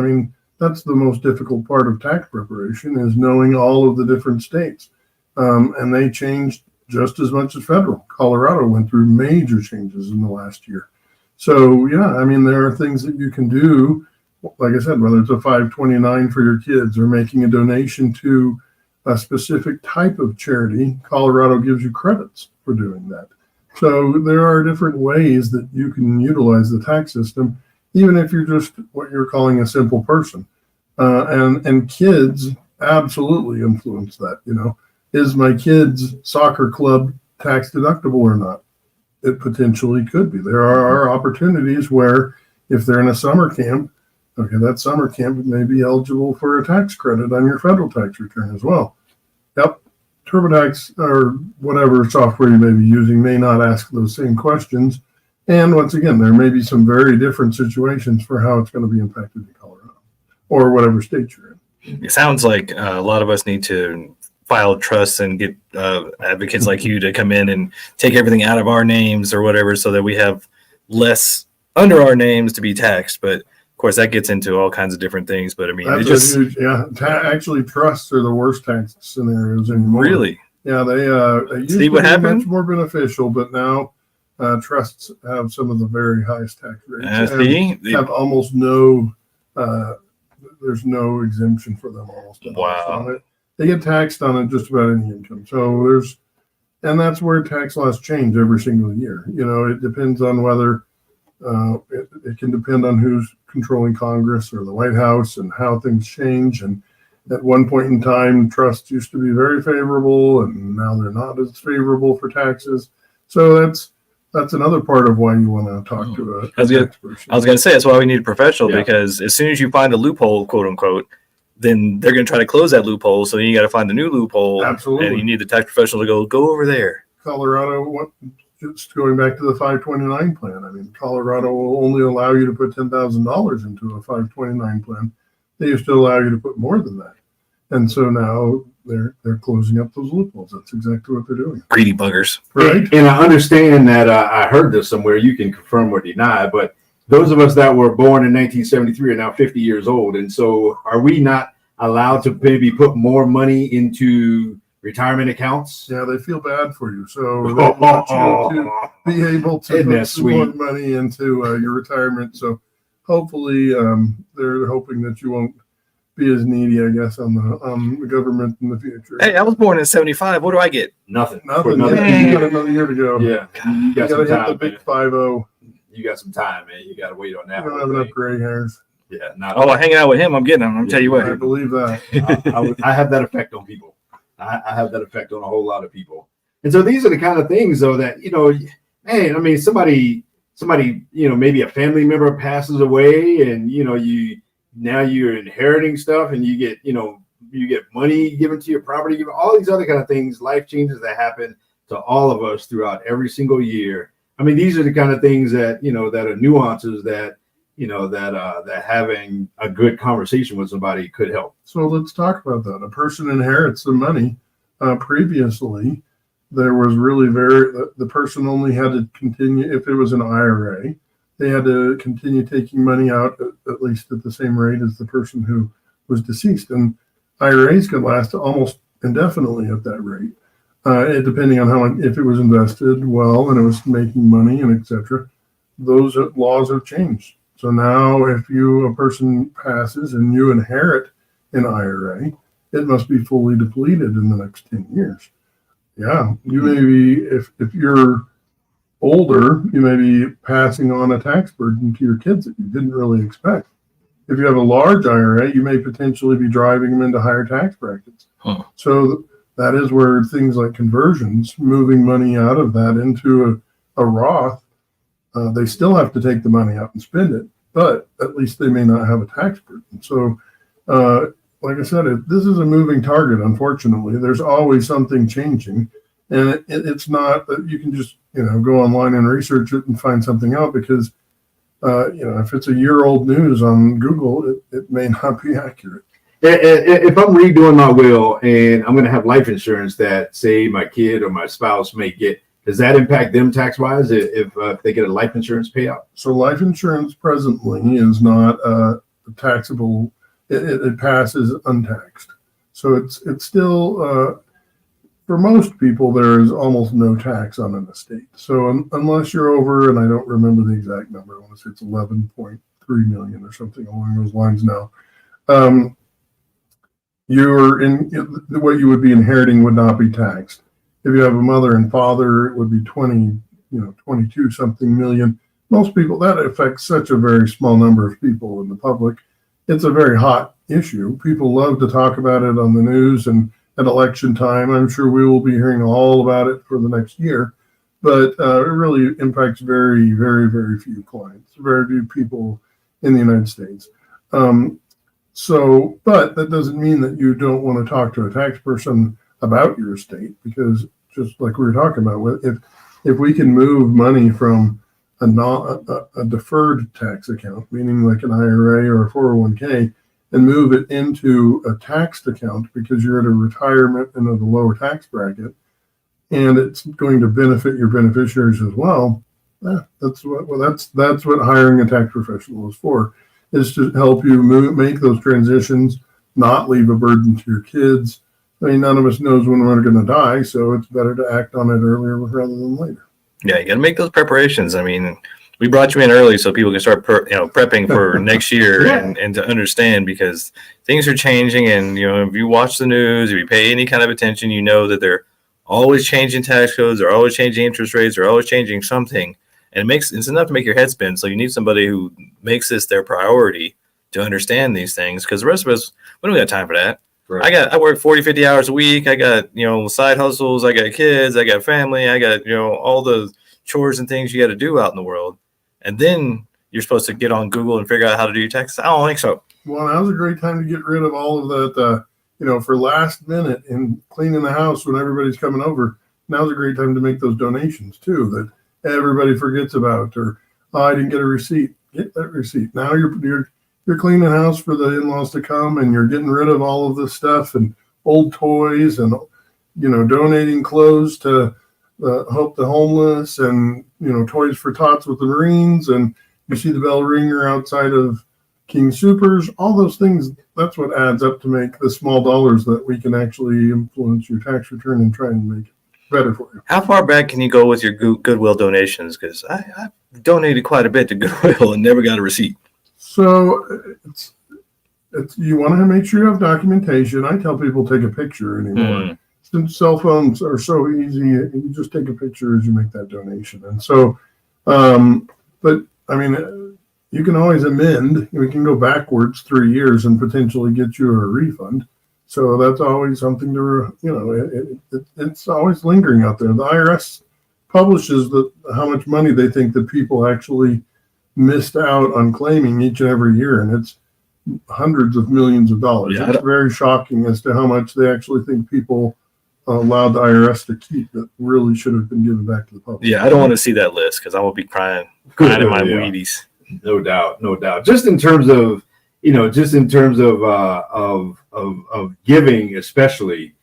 that's the most difficult part of tax preparation, is knowing all of the different states. And they changed just as much as federal. Colorado went through major changes in the last year. So, there are things that you can do, like I said, whether it's a 529 for your kids or making a donation to a specific type of charity. Colorado gives you credits for doing that. So there are different ways that you can utilize the tax system, even if you're just what you're calling a simple person. And kids absolutely influence that. Is my kid's soccer club tax deductible or not? It potentially could be. There are opportunities where if they're in a summer camp, okay, that summer camp may be eligible for a tax credit on your federal tax return as well. Yep, TurboTax or whatever software you may be using may not ask those same questions, And once again, there may be some very different situations for how it's going to be impacted in Colorado or whatever state you're in. It sounds like a lot of us need to file trusts and get advocates like you to come in and take everything out of our names or whatever, so that we have less under our names to be taxed. But of course, that gets into all kinds of different things. But I mean, That's it just huge, actually, trusts are the worst tax scenarios anymore. really. Yeah, they used See what to be happened? much more beneficial, but now trusts have some of the very highest tax rates. And See, have almost no. There's no exemption for them almost. Wow. They get taxed on just about any income. So and that's where tax laws change every single year. You know, it depends on whether it can depend on who's controlling Congress or the White House and how things change. And at one point in time, trusts used to be very favorable, and now they're not as favorable for taxes. So that's another part of why you want to talk to a tax person. I was going to say that's why we need a professional, Yeah. because as soon as you find a loophole, quote unquote, then they're going to try to close that loophole. So then you got to find a new loophole. Absolutely. And you need the tax professional to go over there. Colorado, just going back to the 529 plan. I mean, Colorado will only allow you to put $10,000 into a 529 plan. They used to allow you to put more than that. And so now they're closing up those loopholes. That's exactly what they're doing. Greedy buggers. Right? And I understand that I heard this somewhere. You can confirm or deny, but those of us that were born in 1973 are now 50 years old. And so are we not allowed to maybe put more money into retirement accounts? Yeah, they feel bad for you. So they want you to be able to Isn't that put some more sweet? money into your retirement. So hopefully they're hoping that you won't be as needy, I guess, on the government in the future. Hey, I was born in 75. What do I get? Nothing. For Nothing. another Yeah, year. you got another year to go. Yeah. You You got got some to hit the time, big man. 5-0. You got some time, man. You got to wait on that. You don't one have enough thing. gray hairs. Yeah. Not Oh, hanging out with him, I'm getting him. I'm tell you I what. believe that. I have that effect on people. I have that effect on a whole lot of people. And so these are the kind of things, though, that, man, I mean, somebody, maybe a family member passes away, and, now you're inheriting stuff, and you get money given to your property, all these other kind of things, life changes that happen to all of us throughout every single year. I mean, these are the kind of things that, that are nuances that, that having a good conversation with somebody could help. So let's talk about that. A person inherits the money. Previously, there was really the person only had to continue, if it was an IRA, they had to continue taking money out at least at the same rate as the person who was deceased. And IRAs could last almost indefinitely at that rate, depending on how, if it was invested well and it was making money and etc. Those laws have changed. So now if a person passes and you inherit an IRA, it must be fully depleted in the next 10 years. Yeah, you may be, if you're older, you may be passing on a tax burden to your kids that you didn't really expect. If you have a large IRA, you may potentially be driving them into higher tax brackets. Huh. So that is where things like conversions, moving money out of that into a Roth, they still have to take the money out and spend it, but at least they may not have a tax burden. So, like I said, this is a moving target, unfortunately. There's always something changing. And it's not that you can just, go online and research it and find something out, because, if it's a year-old news on Google, it may not be accurate. If I'm redoing my will and I'm going to have life insurance that, say, my kid or my spouse may get, does that impact them tax-wise if they get a life insurance payout? So life insurance presently is not taxable. It passes untaxed. So it's still, for most people, there is almost no tax on an estate. So unless you're over, and I don't remember the exact number, I want to say it's 11.3 million or something along those lines now. What you would be inheriting would not be taxed. If you have a mother and father, it would be 22 something million. Most people, that affects such a very small number of people in the public. It's a very hot issue. People love to talk about it on the news, and at election time, I'm sure we will be hearing all about it for the next year. But it really impacts very, very, very few clients, very few people in the United States. But that doesn't mean that you don't want to talk to a tax person about your estate, because just like we were talking about, if we can move money from a deferred tax account, meaning like an IRA or a 401k, and move it into a taxed account because you're at a retirement and at a lower tax bracket, and it's going to benefit your beneficiaries as well. That's what hiring a tax professional is for, is to help you make those transitions, not leave a burden to your kids. I mean, none of us knows when we're going to die, so it's better to act on it earlier rather than later. Yeah, you got to make those preparations. I mean, we brought you in early so people can start prepping for next year and to understand, because things are changing. And, if you watch the news, if you pay any kind of attention, you know that they're always changing tax codes, they're always changing interest rates, they're always changing something. And it's enough to make your head spin. So you need somebody who makes this their priority to understand these things, because the rest of us, we don't got time for that. Right. I work 40, 50 hours a week. I got, side hustles. I got kids. I got family. I got, all the chores and things you got to do out in the world. And then you're supposed to get on Google and figure out how to do your taxes. I don't think so. Well, now's a great time to get rid of all of that, for last minute and cleaning the house when everybody's coming over. Now's a great time to make those donations too, that everybody forgets about, or, I didn't get a receipt. Get that receipt. Now you're cleaning the house for the in-laws to come, and you're getting rid of all of this stuff and old toys and, donating clothes to Hope the Homeless and, Toys for Tots with the Marines. And you see the bell ringer outside of King Supers, all those things. That's what adds up to make the small dollars that we can actually influence your tax return and try and make it better for you. How far back can you go with your Goodwill donations? Because I donated quite a bit to Goodwill and never got a receipt. So it's you want to make sure you have documentation. I tell people take a picture anymore. Since cell phones are so easy, you just take a picture as you make that donation. And so, but I mean, you can always amend. We can go backwards 3 years and potentially get you a refund. So that's always something to, it's always lingering out there. The IRS publishes how much money they think that people actually missed out on claiming each and every year, and it's hundreds of millions of dollars. Yeah, it's very shocking as to how much they actually think people allowed the IRS to keep that really should have been given back to the public. Yeah, I don't want to see that list, because I will be crying in my Wheaties. No doubt. Just in terms of, of giving, especially.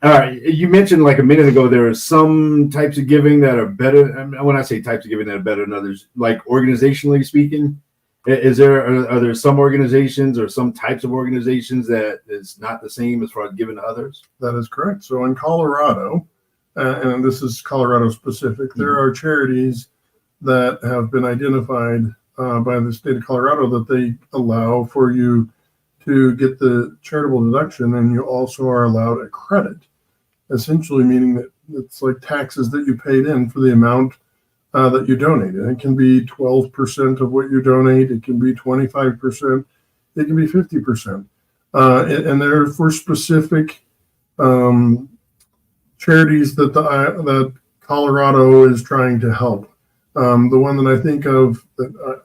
All right, you mentioned like a minute ago there are some types of giving that are better. I mean, when I say types of giving that are better than others, like organizationally speaking, are there some organizations or some types of organizations that is not the same as far as giving to others? That is correct. So in Colorado, and this is Colorado specific, there are charities that have been identified by the state of Colorado that they allow for you to get the charitable deduction, and you also are allowed a credit, essentially meaning that it's like taxes that you paid in for the amount that you donated. It can be 12% of what you donate. It can be 25%. It can be 50%. And they're for specific charities that Colorado is trying to help. The one that I think of that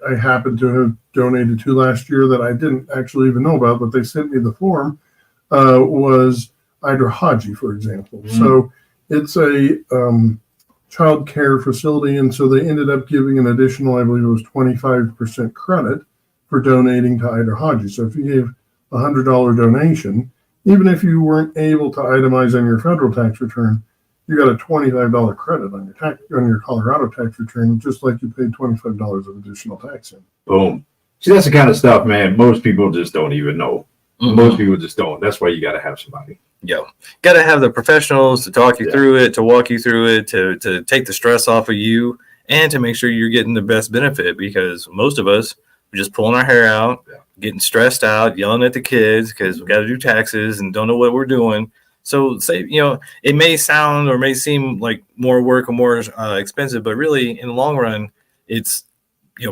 I happened to have donated to last year that I didn't actually even know about, but they sent me the form, was Idra Haji, for example. So it's a child care facility, and so they ended up giving an additional, I believe it was 25% credit for donating to Idra Haji. So if you gave a $100 donation, even if you weren't able to itemize on your federal tax return, you got a $25 credit on your Colorado tax return, just like you paid $25 of additional tax in. Boom. See, that's the kind of stuff, man, most people just don't even know. Most people just don't. That's why you got to have somebody. Got to have the professionals to talk you through it, to walk you through it, to take the stress off of you, and to make sure you're getting the best benefit, because most of us are just pulling our hair out, getting stressed out, yelling at the kids because we got to do taxes and don't know what we're doing. So say, it may sound or may seem like more work or more expensive, but really in the long run, it's,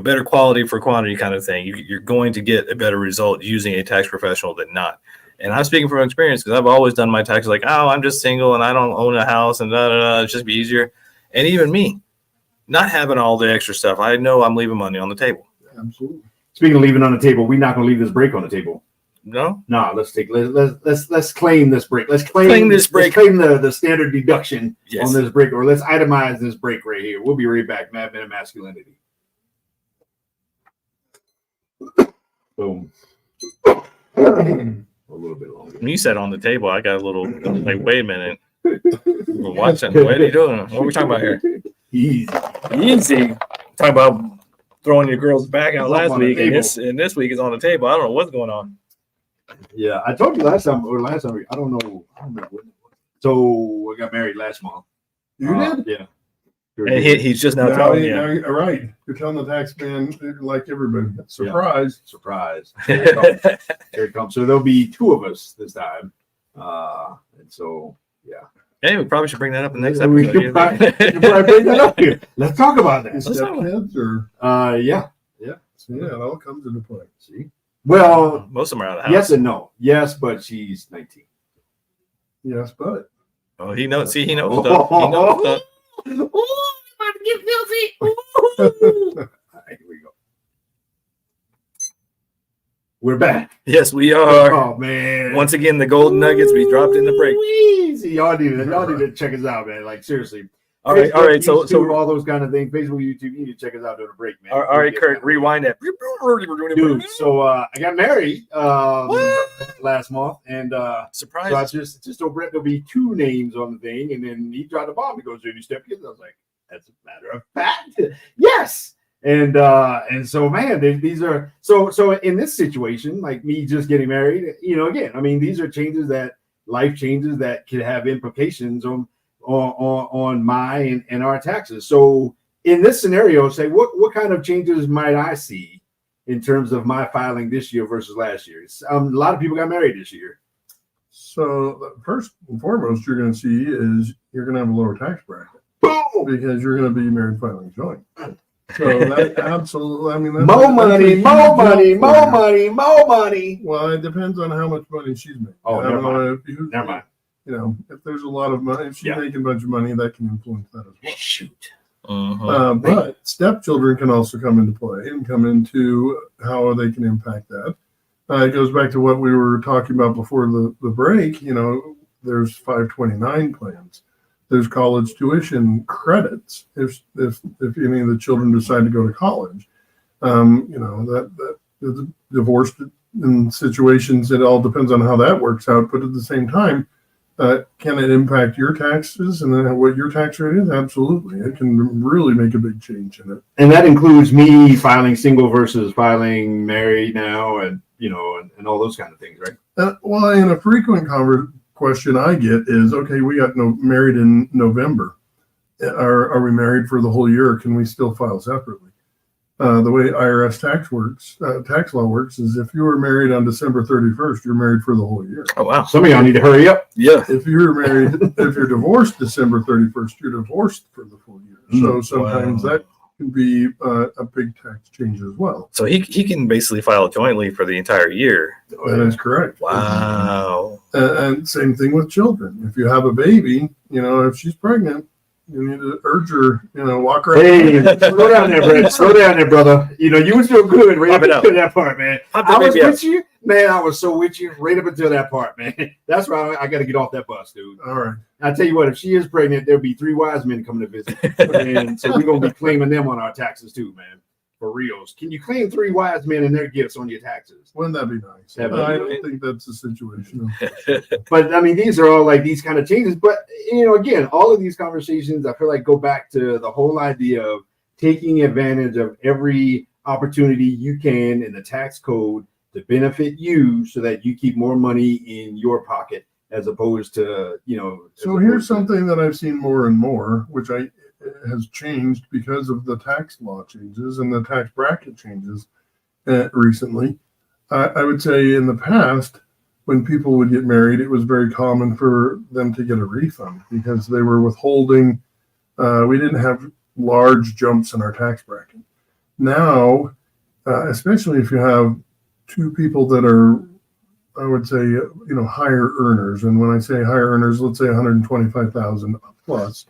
better quality for quantity kind of thing. You're going to get a better result using a tax professional than not. And I'm speaking from experience, because I've always done my taxes like, I'm just single and I don't own a house and it's just be easier. And even me, not having all the extra stuff, I know I'm leaving money on the table. Absolutely. Speaking of leaving on the table, we're not going to leave this break on the table. No. No, let's claim this break. Let's claim this break. Let's claim the standard deduction Yes. on this break, or let's itemize this break right here. We'll be right back. Mad Men and Masculinity. Boom. A little bit longer. When you said on the table, I got a little like, wait a minute. We're watching. What are you doing? What are we talking about here? Easy. Easy. Talking about throwing your girls back out It's last on the week, and table. this week is on the table. I don't know what's going on. Yeah, I told you last time. I don't know. I don't remember. So I got married last month. You did? Yeah. And he's just now telling you. All right. You're telling the tax man like everybody. Surprise. Surprise. Here it comes. Here it comes. So there'll be two of us this time. And so, yeah. Hey, we probably should bring that up in the next We should episode. probably bring that up here. Let's talk about that. Stepkids or Yeah. so yeah, it all comes into play. See? Well, Most of them are out of the house. yes and no. Yes, but she's 19. Yes, but Oh, he knows. See, he knows stuff. He knows stuff. Oh, I'm about to get filthy. All right, here we go. We're back. Yes, we are. Oh man! Once again, the golden nuggets we dropped in the break. Easy, y'all need to check us out, man. Like seriously. All right. Facebook, So YouTube, all those kind of things. Facebook, YouTube, you need to check us out during the break, man. all right, Kurt, rewind that. Dude, so I got married last month, and Surprise. so I just told Brett there'll be two names on the thing, and then he dropped the bomb. He goes, "Any stepkids?" I was like, "That's a matter of fact, yes." And so, man, these are so in this situation, like me just getting married, again, I mean, these are life changes that could have implications on my and our taxes. So in this scenario, say what kind of changes might I see in terms of my filing this year versus last year? A lot of people got married this year. so first and foremost you're going to see is you're going to have a lower tax bracket Boom! because you're going to be married filing joint. So that absolutely, I mean, that's More that's a money, huge more help money, for more you. money, more money. Well, it depends on how much money she's making. Oh, I never don't know mind. if you, Never mind. if there's a lot of money, if she's Yeah. making a bunch of money, that can influence that as well. Shoot. But stepchildren can also come into play and come into how they can impact that. It goes back to what we were talking about before the break. There's 529 plans. There's college tuition credits if any of the children decide to go to college. That the divorced in situations, it all depends on how that works out. But at the same time, can it impact your taxes and then what your tax rate is? Absolutely. It can really make a big change in it. And that includes me filing single versus filing married now, and and all those kind of things, right? Well, and a frequent question I get is, okay, we got married in November. Are we married for the whole year, or can we still file separately? The way IRS tax law works is if you were married on December 31st, you're married for the whole year. Oh, wow. Some of y'all need to hurry up. Yeah. If you're divorced December 31st, you're divorced for the full year. So sometimes that can be a big tax change as well. So he can basically file jointly for the entire year. That is correct. Wow. And same thing with children. If you have a baby, if she's pregnant, you need to urge her, walk around. Hey, slow down there, Brett. Slow down there, brother. You was so good right Pop it up up. until that part, man. Pop the I was baby with you, man. I was so with you right up until that part, man. That's why I got to get off that bus, dude. All right. I tell you what, if she is pregnant, there'll be 3 wise men coming to visit, and so we're gonna be claiming them on our taxes too, man. For reals. Can you claim 3 wise men and their gifts on your taxes? Wouldn't that be nice? That'd be I nice. don't think that's the situation. But I mean, these are all like these kind of changes. But again, all of these conversations, I feel like go back to the whole idea of taking advantage of every opportunity you can in the tax code to benefit you, so that you keep more money in your pocket, as opposed to So here's something that I've seen more and more, which has changed because of the tax law changes and the tax bracket changes recently. I would say in the past, when people would get married, it was very common for them to get a refund because they were withholding. We didn't have large jumps in our tax bracket. Now, especially if you have two people that are, I would say, higher earners. And when I say higher earners, let's say 125,000 plus.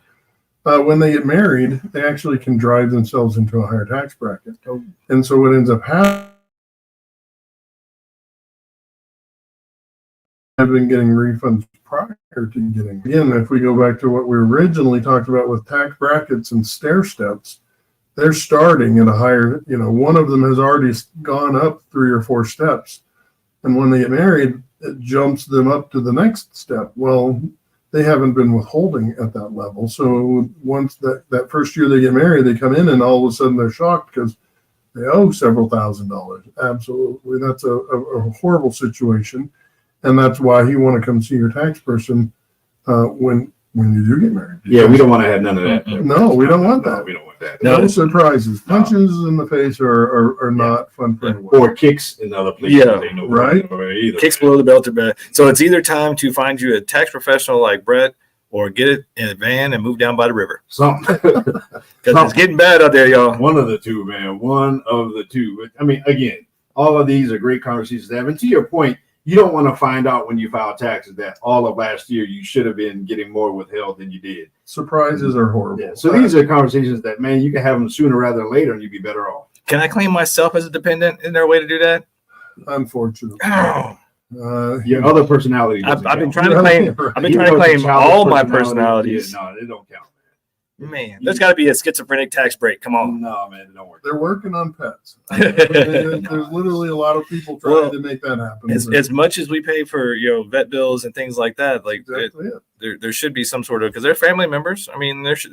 When they get married, they actually can drive themselves into a higher tax bracket. And so what ends up happening have been getting refunds prior to getting. Again, if we go back to what we originally talked about with tax brackets and stair steps, they're starting at a higher, one of them has already gone up 3 or 4 steps. And when they get married, it jumps them up to the next step. Well, they haven't been withholding at that level. So once that first year they get married, they come in and all of a sudden they're shocked because they owe several $1,000s. Absolutely. That's a horrible situation. And that's why you want to come see your tax person when you do get married. Yeah, we don't want to have none of that. No, we don't want that. We don't want that. No surprises. Punches in the face are not fun for anyone. Or kicks in other places. Yeah, they know right. Either. Kicks below the belt are bad. So it's either time to find you a tax professional like Brett or get it in a van and move down by the river. Something. Because it's getting bad out there, y'all. One of the two, man. One of the two. I mean, again, all of these are great conversations to have. And to your point, you don't want to find out when you file taxes that all of last year you should have been getting more withheld than you did. Surprises are horrible. Yeah. So these are conversations that, man, you can have them sooner rather than later and you'd be better off. Can I claim myself as a dependent? Isn't there a way to do that? Unfortunately. Oh. Your other personality. I've been trying to claim all my personalities. Yeah, no, they don't count. Man, there's got to be a schizophrenic tax break. Come on. No, man, it don't work. They're working on pets. There's literally a lot of people trying to make that happen. As much as we pay for vet bills and things like that, like exactly there should be some sort of, because they're family members. I mean, there should.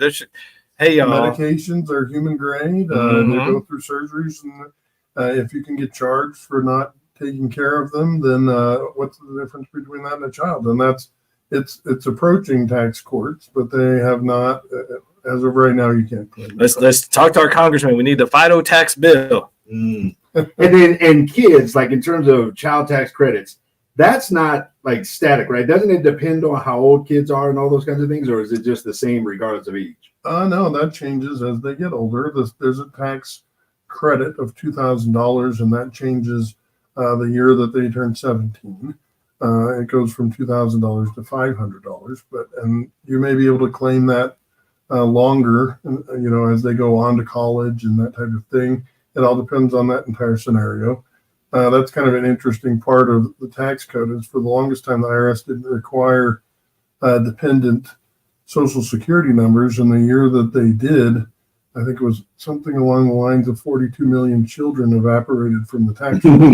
Hey, medications are human grade. They go through surgeries, and if you can get charged for not taking care of them, then what's the difference between that and a child? And it's approaching tax courts, but they have not. As of right now, you can't claim. Let's talk to our congressman. We need the FIDO tax bill. And then kids, like in terms of child tax credits, that's not like static, right? Doesn't it depend on how old kids are and all those kinds of things, or is it just the same regardless of age? No, that changes as they get older. There's a tax credit of $2,000, and that changes the year that they turn 17. It goes from $2,000 to $500, and you may be able to claim that longer, as they go on to college and that type of thing. It all depends on that entire scenario. That's kind of an interesting part of the tax code. Is for the longest time the IRS didn't require dependent Social Security numbers, and the year that they did, I think it was something along the lines of 42 million children evaporated from the tax code.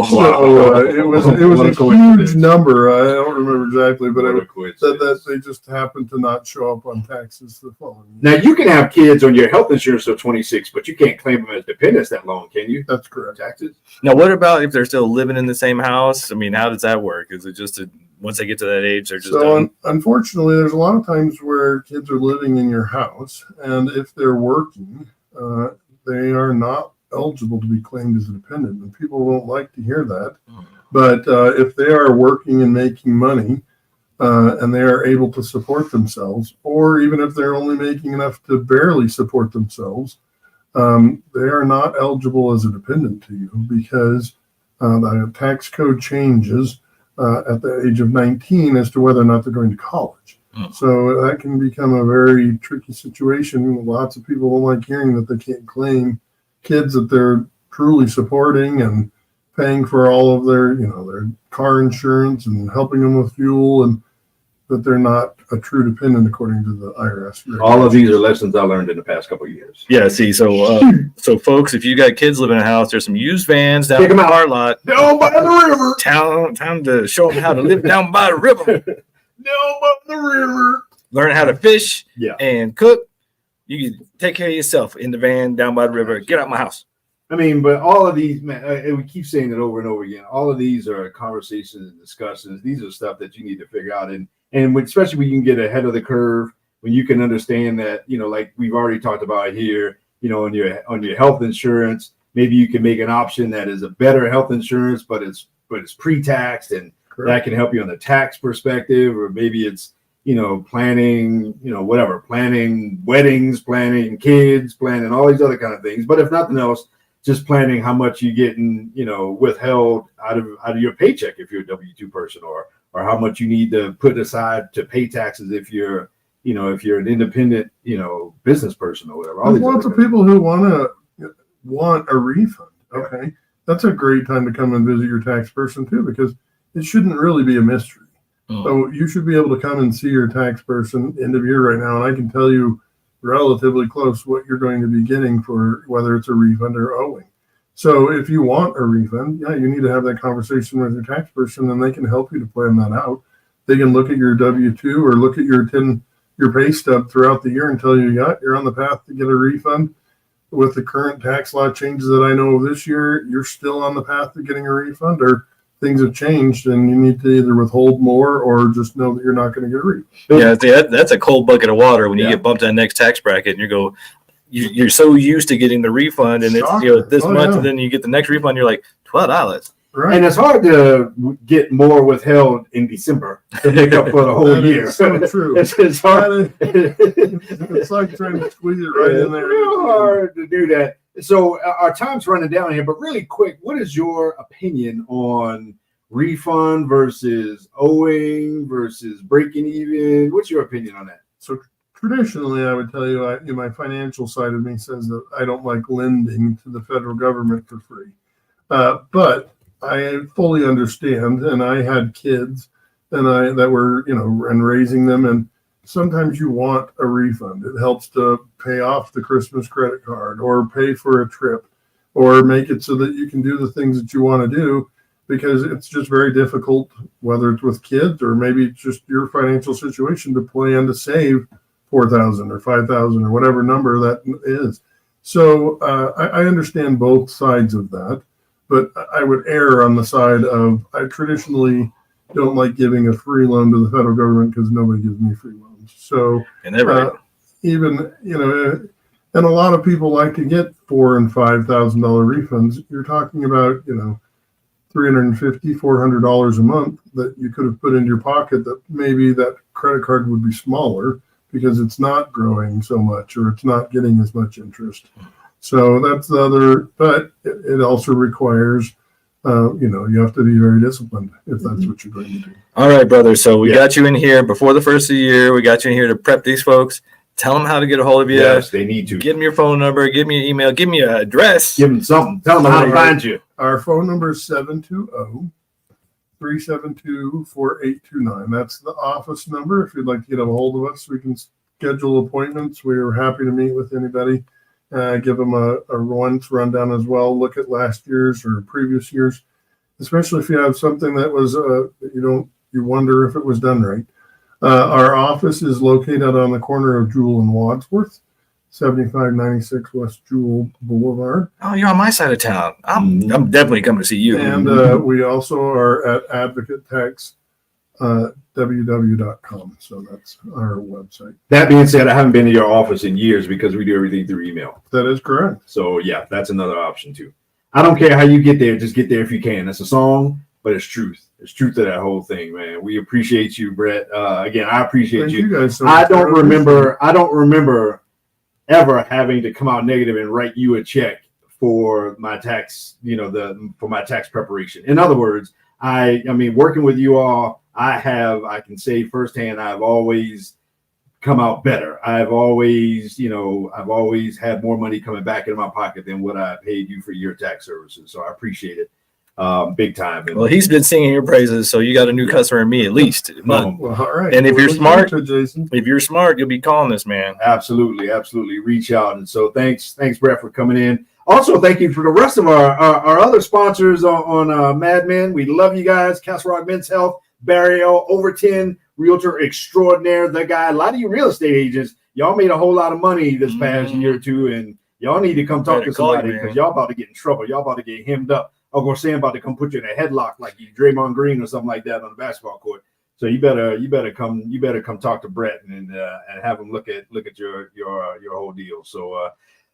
So it was a huge number. I don't remember exactly, but that they just happened to not show up on taxes the following year. Now, you can have kids on your health insurance till 26, but you can't claim them as dependents that long, can you? That's correct. Taxes. Now, what about if they're still living in the same house? I mean, how does that work? Is it just once they get to that age, they're just done? Unfortunately, there's a lot of times where kids are living in your house, and if they're working, they are not eligible to be claimed as a dependent, and people don't like to hear that. But if they are working and making money, and they are able to support themselves, or even if they're only making enough to barely support themselves, they are not eligible as a dependent to you, because the tax code changes at the age of 19 as to whether or not they're going to college. So that can become a very tricky situation. Lots of people don't like hearing that they can't claim kids that they're truly supporting and paying for all of their car insurance and helping them with fuel, and that they're not a true dependent according to the IRS. All of these are lessons I learned in the past couple of years. Yeah, see, so folks, if you got kids living in a house, there's some used vans down in the car lot. Down by the river. Time to show them how to live down by the river. Down by the river. Learn how to fish and cook. You can take care of yourself in the van down by the river. Get out of my house. I mean, but all of these, man, we keep saying it over and over again. All of these are conversations and discussions. These are stuff that you need to figure out. And especially when you can get ahead of the curve, when you can understand that, like we've already talked about here, on your health insurance, maybe you can make an option that is a better health insurance, but it's pre-taxed, and that can help you on the tax perspective. Or maybe it's, planning, planning weddings, planning kids, planning all these other kind of things. But if nothing else, just planning how much you getting, withheld out of your paycheck if you're a W-2 person, or how much you need to put aside to pay taxes if you're an independent, business person or whatever. There's lots of people who want a refund. Okay. That's a great time to come and visit your tax person too, because it shouldn't really be a mystery. Mm. So you should be able to come and see your tax person end of year right now, and I can tell you relatively close what you're going to be getting for whether it's a refund or owing. So if you want a refund, yeah, you need to have that conversation with your tax person, and they can help you to plan that out. They can look at your W-2 or look at your pay stub throughout the year and tell you, yeah, you're on the path to get a refund. With the current tax law changes that I know of this year, you're still on the path to getting a refund, or things have changed and you need to either withhold more or just know that you're not going to get a refund. Yeah, that's a cold bucket of water when you get bumped to the next tax bracket and you're so used to getting the refund and it's this much, and then you get the next refund, you're like $12. Right. And it's hard to get more withheld in December to make up for the whole year. So true. It's hard. It's like trying to squeeze it right in there. It's real hard to do that. So our time's running down here, but really quick, what is your opinion on refund versus owing versus breaking even? What's your opinion on that? So traditionally, I would tell you, my financial side of me says that I don't like lending to the federal government for free. But I fully understand, and I had kids that were, and raising them, and sometimes you want a refund. It helps to pay off the Christmas credit card or pay for a trip or make it so that you can do the things that you want to do, because it's just very difficult, whether it's with kids or maybe it's just your financial situation, to plan to save $4,000 or $5,000 or whatever number that is. So I understand both sides of that. But I would err on the side of, I traditionally don't like giving a free loan to the federal government because nobody gives me free loans. So even, and a lot of people like to get $4,000 and $5,000 refunds. You're talking about, $350, $400 a month that you could have put into your pocket, that maybe that credit card would be smaller because it's not growing so much or it's not getting as much interest. So that's the other, but it also requires, you have to be very disciplined if that's what you're going to do. All right, brother. So we got you in here before the first of the year. We got you in here to prep these folks. Tell them how to get a hold of you. Yes, they need to. Give them your phone number. Give me your email. Give me an address. Give them something. Tell them how to find you. Our phone number is 720-372-4829. That's the office number. If you'd like to get a hold of us, we can schedule appointments. We are happy to meet with anybody. Give them a once rundown as well. Look at last year's or previous years, especially if you have something that was you wonder if it was done right. Our office is located on the corner of Jewel and Wadsworth, 7596 West Jewel Boulevard. Oh, you're on my side of town. I'm definitely coming to see you. And we also are at Advocate Tax. www.com. So that's our website. That being said, I haven't been to your office in years because we do everything through email. That is correct. So yeah, that's another option too. I don't care how you get there, just get there if you can. That's a song, but it's truth. It's truth to that whole thing, man. We appreciate you, Brett. Again, I appreciate you. Guys so I don't remember ever having to come out negative and write you a check for my tax, for my tax preparation. In other words, I mean, working with you all, I can say firsthand, I've always come out better. I've always had more money coming back in my pocket than what I paid you for your tax services. So I appreciate it big time. Well, he's been singing your praises, so you got a new customer in me at least. Well, all right. And if you're smart, Jason, you'll be calling this man. Absolutely. Reach out. And so thanks, Brett, for coming in. Also, thank you for the rest of our other sponsors on Mad Men. We love you guys. Castle Rock Men's Health, Barrio, Overton, Realtor Extraordinaire, the guy. A lot of you real estate agents, y'all made a whole lot of money this past year or two, and y'all need to come talk to somebody because y'all about to get in trouble. Y'all about to get hemmed up. I'm going to say I'm about to come put you in a headlock like you Draymond Green or something like that on the basketball court. So you better come talk to Brett and have him look at your whole deal. So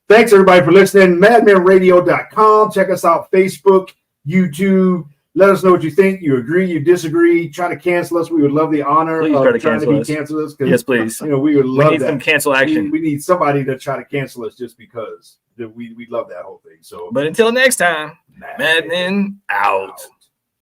thanks everybody for listening. MadmenRadio.com. Check us out, Facebook, YouTube. Let us know what you think. You agree, you disagree. Try to cancel us. We would love the honor of trying to be canceled. Yes, please. We would love that. We need some cancel action. We need somebody to try to cancel us just because we love that whole thing. So, but until next time, Mad Men out.